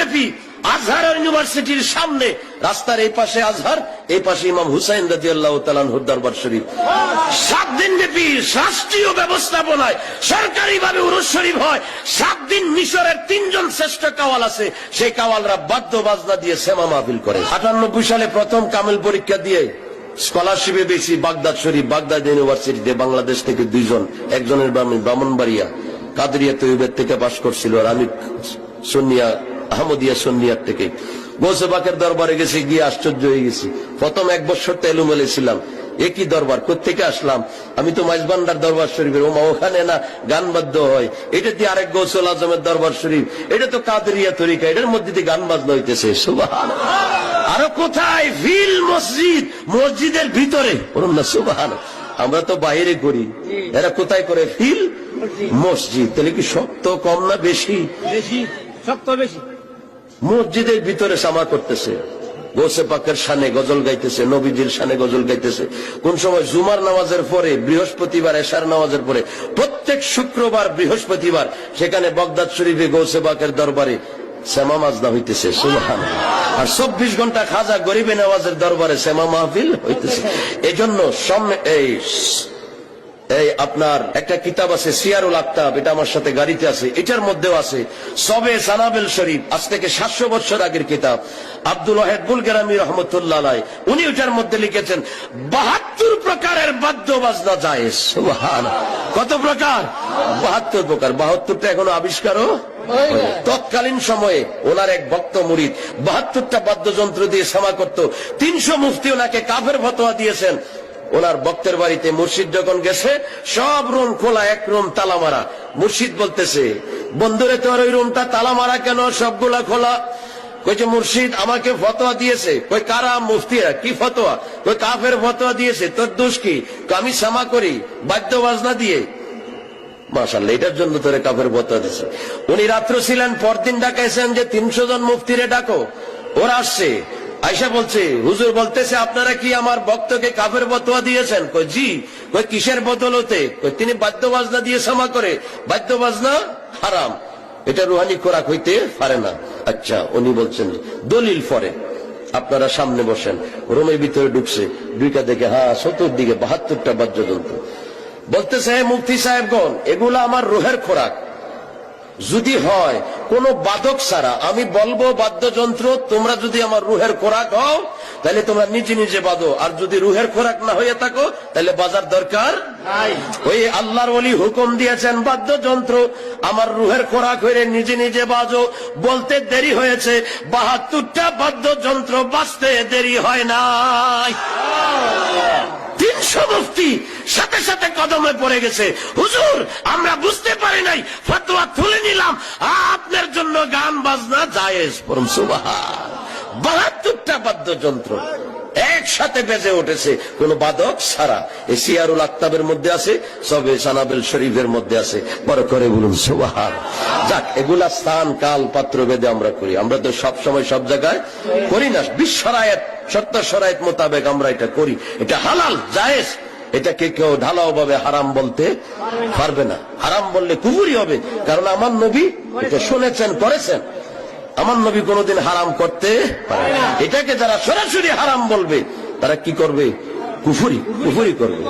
ব্যাপী আজহার ইউনিভার্সিটির সামনে, রাস্তার এই পাশে আজহার, এই পাশে ইমাম হুসাইন রাদিয়াল্লাহু তাআলা আনহুর দরবার শরীফ। 7 দিন ব্যাপী রাষ্ট্রীয় ব্যবস্থাপনায় সরকারিভাবে উরুস শরীফ হয়। 7 দিন মিশরের 3 জন শ্রেষ্ঠ কাওয়াল আছে, সেই কাওয়ালরা বাদ্য বাজনা দিয়ে সেমা মাহফিল করে। 98 সালে প্রথম কামিল পরীক্ষা দিয়ে স্কলারশিপে বেশি বাগদাদ শরীফ, বাগদাদ ইউনিভার্সিটিতে বাংলাদেশ থেকে 2 জন, একজনের ব্রাহ্মণবাড়িয়া কাদরিয়া তৈয়বের থেকে পাশ করছিল, আর আমি সুন্নিয়া আহমদিয়া সুন্নিয়ার থেকে। গৌসে পাকের দরবারে গেছি, গিয়ে আশ্চর্য হয়ে গেছি। প্রথম 1 বছর তো এলোমেলে ছিলাম, একই দরবার, কোত্থেকে আসলাম? আমি তো মাইজবান্ডার দরবার শরীফের, ওখানে না গান বাদ্য হয়, এটা দিয়ে আরেক গৌসুল আজমের দরবার শরীফ, এটা তো কাদরিয়া তরিকা, এটার মধ্যে দিয়ে গান বাজনা হইতেছে। সুবহানাল্লাহ। আরো কোথায়? ফিল মসজিদ, মসজিদের ভিতরে। বলুন না সুবহানাল্লাহ। আমরা তো বাইরে করি, এরা কোথায় করে? ফিল মসজিদ। তাহলে কি শক্ত কম না বেশি? বেশি, শক্ত বেশি। মসজিদের ভিতরে সামা করতেছে, গৌসে পাকের শানে গজল গাইতেছে, নবীজির শানে গজল গাইতেছে। কোন সময় জুমার নামাজের পরে, বৃহস্পতিবার এশার নামাজের পরে, প্রত্যেক শুক্রবার বৃহস্পতিবার সেখানে বাগদাদ শরীফে গৌসে পাকের দরবারে সেমা মাজনা হইতেছে। সুবহানাল্লাহ। আর 24 ঘন্টা খাজা গরিবে নওয়াজের দরবারে সেমা মাহফিল হইতেছে। এই জন্য এই আপনার একটা কিতাব আছে সিয়ারুল আক্তাব, এটা আমার সাথে গাড়িতে আছে, এটার মধ্যেও আছে সবে সানাবেল শরীফ, আজ থেকে 700 বছর আগের কিতাব। আব্দুল ওয়াহেদ বুলগেরামি রহমতুল্লাহ আলাইহি উনি ওটার মধ্যে লিখেছেন 72 প্রকারের বাদ্য বাজনা জায়েজ। সুবহানাল্লাহ। কত প্রকার? 72 প্রকার। 72টা এখনো আবিষ্কারও। তৎকালীন সময়ে ওনার এক ভক্ত মুরিদ 72টা বাদ্যযন্ত্র দিয়ে সেমা করত। 300 মুফতি ওনাকে কাফের ফতোয়া দিয়েছেন। ওনার ভক্তের বাড়িতে মুর্শিদ যখন গেছে, সব রুম খোলা, এক রুম তালা মারা। মুর্শিদ বলতেছে, বন্ধুরে তোর ওই রুমটা তালা মারা কেন, সবগুলা খোলা? কইছে মুর্শিদ আমাকে ফতোয়া দিয়েছে। কই কারা? মুফতিরা। কি ফতোয়া? কই কাফের ফতোয়া দিয়েছে। তোর দোষ কি? আমি সামা করি বাদ্য বাজনা দিয়ে। মাশাআল্লাহ, এটার জন্য তোরে কাফের ফতোয়া দিয়েছে। উনি রাত্র ছিলেন, পরদিন ডাকাইছেন যে 300 জন মুফতিরে ডাকো। ওরা আসছে, আয়েশা বলছে হুজুর বলতেছে আপনারা কি আমার ভক্তকে কাফের ফতোয়া দিয়েছেন? কই জি। কই কিসের বদলতে? কই তিনি বাদ্য বাজনা দিয়ে সামা করে, বাদ্য বাজনা হারাম, এটা রুহানি খোরাক হইতে পারে না। আচ্ছা, উনি বলছেন দলিল পরে, আপনারা সামনে বসেন। রুমের ভিতরে ঢুকছে, দুইটা দেখে চতুর্দিকে 72টা বাদ্যযন্ত্র। বলতেছে হে মুফতি সাহেবগণ, এগুলা আমার রুহের খোরাক। যদি হয় কোন বাদক ছাড়া, আমি বলবো বাদ্যযন্ত্র, তোমরা যদি আমার রুহের খোরাক হও তাহলে তোমরা নিজে নিজে বাদো, আর যদি রুহের খোরাক না হয়ে থাকো তাহলে বাজার দরকার নাই। ওই আল্লাহর ওলি হুকুম দিয়েছেন বাদ্যযন্ত্র আমার রুহের খোরাক হয়ে নিজে নিজে বাজো। বলতে দেরি হয়েছে, 72টা বাদ্যযন্ত্র বাজতে দেরি হয় নাই। 300 মুফতি সাথে সাথে কদমে পড়ে গেছে। হুজুর আমরা বুঝতে পারি নাই, ফতোয়া তুলে নিলাম, আপনার জন্য গান বাজনা জায়েজ। পরম সুবহান। 72টা বাদ্যযন্ত্র একসাথে বেজে উঠেছে, কোন বাদক ছাড়া। এই সিয়ারুল আক্তাবের মধ্যে আছে, সবে সানাবেল শরীফের মধ্যে আছে। বড় করে বলুন সুবহান। যাক, এগুলা স্থান কাল পাত্র ভেদে আমরা করি, আমরা তো সব সময় সব জায়গায় করি না। বিশ্বরায়াত শর্ত শরায়েত মোতাবেক আমরা এটা করি, এটা হালাল জায়েজ। এটাকে কেউ ঢালাও ভাবে হারাম বলতে পারবে না। হারাম বললে কুফরি হবে, কারণ আমার নবী এটা শুনেছেন, করেছেন। আমার নবী কোনদিন হারাম করতে পারে না। এটাকে যারা সরাসরি হারাম বলবে তারা কি করবে? কুফরি করবে।